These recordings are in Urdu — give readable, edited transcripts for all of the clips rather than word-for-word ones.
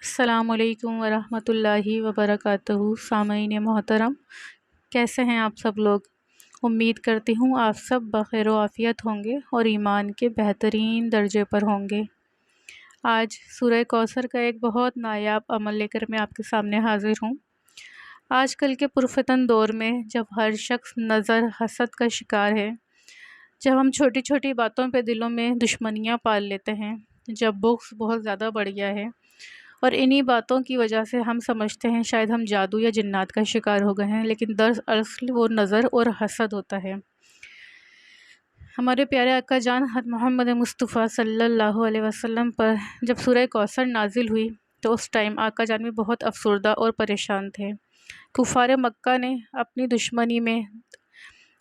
السلام علیکم ورحمۃ اللہ وبرکاتہ۔ سامعین محترم، کیسے ہیں آپ سب لوگ؟ امید کرتی ہوں آپ سب بخیر و عافیت ہوں گے اور ایمان کے بہترین درجے پر ہوں گے۔ آج سورہ کوثر کا ایک بہت نایاب عمل لے کر میں آپ کے سامنے حاضر ہوں۔ آج کل کے پرفتن دور میں جب ہر شخص نظر حسد کا شکار ہے، جب ہم چھوٹی چھوٹی باتوں پہ دلوں میں دشمنیاں پال لیتے ہیں، جب بغض بہت زیادہ بڑھ گیا ہے اور انہی باتوں کی وجہ سے ہم سمجھتے ہیں شاید ہم جادو یا جنات کا شکار ہو گئے ہیں، لیکن دراصل وہ نظر اور حسد ہوتا ہے۔ ہمارے پیارے آقا جان حضرت محمد مصطفیٰ صلی اللہ علیہ وسلم پر جب سورہ کوثر نازل ہوئی تو اس ٹائم آقا جان بھی بہت افسردہ اور پریشان تھے۔ کفار مکہ نے اپنی دشمنی میں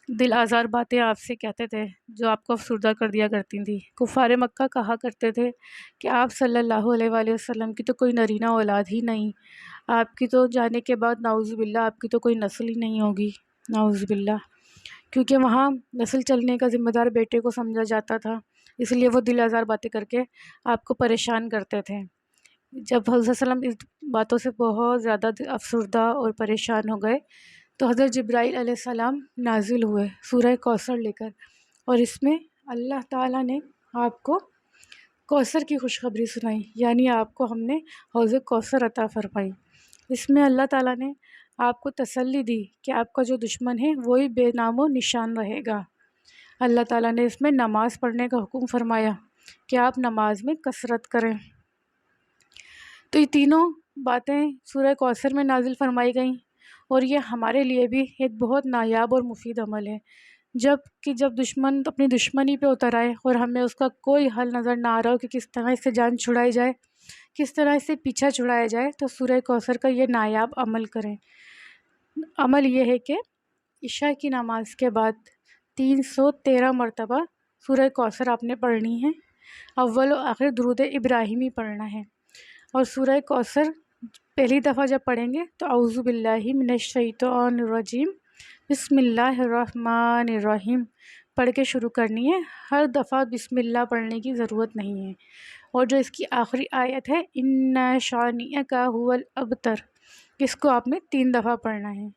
دل آزار باتیں آپ سے کہتے تھے جو آپ کو افسردہ کر دیا کرتی تھیں۔ کفار مکہ کہا کرتے تھے کہ آپ صلی اللہ علیہ وآلہ وسلم کی تو کوئی نرینہ اولاد ہی نہیں، آپ کی تو جانے کے بعد نعوذ باللہ آپ کی تو کوئی نسل ہی نہیں ہوگی، نعوذ باللہ، کیونکہ وہاں نسل چلنے کا ذمہ دار بیٹے کو سمجھا جاتا تھا، اس لیے وہ دل آزار باتیں کر کے آپ کو پریشان کرتے تھے۔ جب حضرت صلی اللہ علیہ وسلم اس باتوں سے بہت زیادہ افسردہ اور پریشان ہو گئے تو حضرت جبرائیل علیہ السلام نازل ہوئے سورہ کوثر لے کر، اور اس میں اللہ تعالیٰ نے آپ کو کوثر کی خوشخبری سنائی، یعنی آپ کو ہم نے حوض کوثر عطا فرمائی۔ اس میں اللہ تعالیٰ نے آپ کو تسلی دی کہ آپ کا جو دشمن ہے وہی بے نام و نشان رہے گا۔ اللہ تعالیٰ نے اس میں نماز پڑھنے کا حکم فرمایا کہ آپ نماز میں کثرت کریں۔ تو یہ تینوں باتیں سورہ کوثر میں نازل فرمائی گئیں، اور یہ ہمارے لیے بھی ایک بہت نایاب اور مفید عمل ہے۔ جب دشمن اپنی دشمنی پہ اتر آئے اور ہمیں اس کا کوئی حل نظر نہ آ رہا ہو کہ کس طرح اس سے جان چھڑائی جائے، کس طرح اس سے پیچھا چھڑایا جائے، تو سورہ کوثر کا یہ نایاب عمل کریں۔ عمل یہ ہے کہ عشاء کی نماز کے بعد 313 مرتبہ سورہ کوثر آپ نے پڑھنی ہے، اول و آخر درود ابراہیمی پڑھنا ہے، اور سورہ کوثر پہلی دفعہ جب پڑھیں گے تو اعوذ باللہ من الشیطان الرجیم بسم اللہ الرحمن الرحیم پڑھ کے شروع کرنی ہے۔ ہر دفعہ بسم اللہ پڑھنے کی ضرورت نہیں ہے، اور جو اس کی آخری آیت ہے ان شانئک هو الابتر، اس کو آپ نے 3 دفعہ پڑھنا ہے۔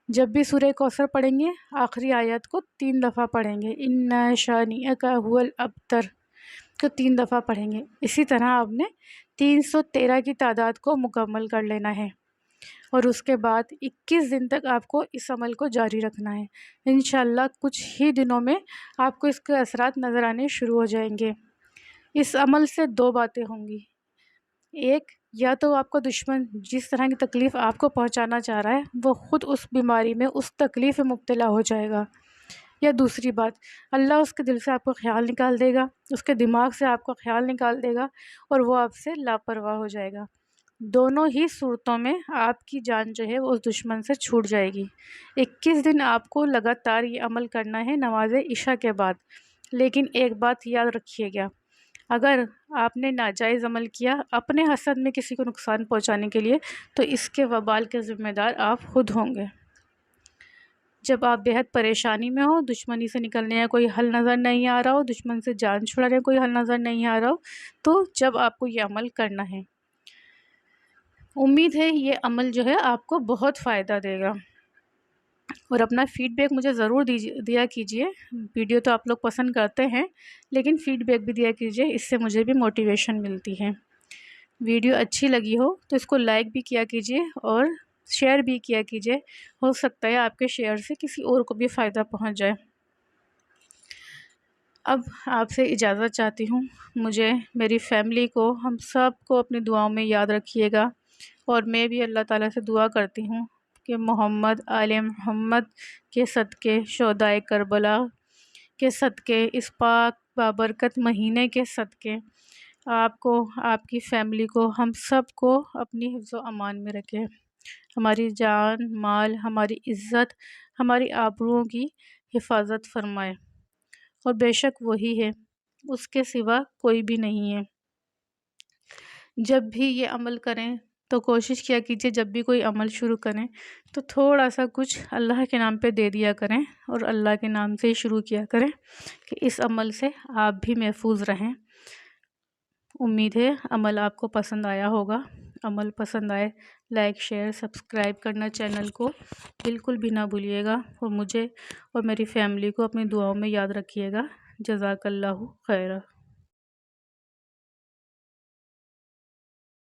جب بھی سورہ کوثر پڑھیں گے آخری آیت کو 3 دفعہ پڑھیں گے، ان شانئک هو الابتر کو 3 دفعہ پڑھیں گے۔ اسی طرح آپ نے 313 کی تعداد کو مکمل کر لینا ہے، اور اس کے بعد 21 دن تک آپ کو اس عمل کو جاری رکھنا ہے۔ انشاءاللہ کچھ ہی دنوں میں آپ کو اس کے اثرات نظر آنے شروع ہو جائیں گے۔ اس عمل سے 2 باتیں ہوں گی، ایک، یا تو آپ کا دشمن جس طرح کی تکلیف آپ کو پہنچانا چاہ رہا ہے وہ خود اس بیماری میں اس تکلیف میں مبتلا ہو جائے گا، یا دوسری بات، اللہ اس کے دل سے آپ کا خیال نکال دے گا، اس کے دماغ سے آپ کا خیال نکال دے گا، اور وہ آپ سے لاپرواہ ہو جائے گا۔ دونوں ہی صورتوں میں آپ کی جان جو ہے وہ اس دشمن سے چھوٹ جائے گی۔ 21 دن آپ کو لگاتار یہ عمل کرنا ہے نماز عشاء کے بعد، لیکن ایک بات یاد رکھیے گا، اگر آپ نے ناجائز عمل کیا اپنے حسد میں کسی کو نقصان پہنچانے کے لیے تو اس کے وبال کے ذمہ دار آپ خود ہوں گے۔ جب آپ بےحد پریشانی میں ہو، دشمنی سے نکلنے کا کوئی حل نظر نہیں آ رہا ہو، دشمن سے جان چھڑانے کا کوئی حل نظر نہیں آ رہا ہو، تو جب آپ کو یہ عمل کرنا ہے، امید ہے یہ عمل جو ہے آپ کو بہت فائدہ دے گا، اور اپنا فیڈ بیک مجھے ضرور دیا کیجیے۔ ویڈیو تو آپ لوگ پسند کرتے ہیں، لیکن فیڈ بیک بھی دیا کیجیے، اس سے مجھے بھی موٹیویشن ملتی ہے۔ ویڈیو اچھی لگی ہو تو اس کو لائک بھی کیا کیجیے اور شیئر بھی کیا کیجیے، ہو سکتا ہے آپ کے شیئر سے کسی اور کو بھی فائدہ پہنچ جائے۔ اب آپ سے اجازت چاہتی ہوں، مجھے، میری فیملی کو، ہم سب کو اپنی دعاؤں میں یاد رکھیے گا، اور میں بھی اللہ تعالیٰ سے دعا کرتی ہوں کہ محمد آل محمد کے صدقے، شہدائے کربلا کے صدقے، اس پاک بابرکت مہینے کے صدقے آپ کو، آپ کی فیملی کو، ہم سب کو اپنی حفظ و امان میں رکھے، ہماری جان، مال، ہماری عزت، ہماری آبروؤں کی حفاظت فرمائے، اور بے شک وہی ہے، اس کے سوا کوئی بھی نہیں ہے۔ جب بھی یہ عمل کریں تو کوشش کیا کیجیے جب بھی کوئی عمل شروع کریں تو تھوڑا سا کچھ اللہ کے نام پہ دے دیا کریں، اور اللہ کے نام سے ہی شروع کیا کریں کہ اس عمل سے آپ بھی محفوظ رہیں۔ امید ہے عمل آپ کو پسند آیا ہوگا۔ عمل پسند آئے لائک شیئر سبسکرائب کرنا چینل کو بالکل بھی نہ بھولیے گا، اور مجھے اور میری فیملی کو اپنی دعاؤں میں یاد رکھیے گا۔ جزاک اللہ خیر۔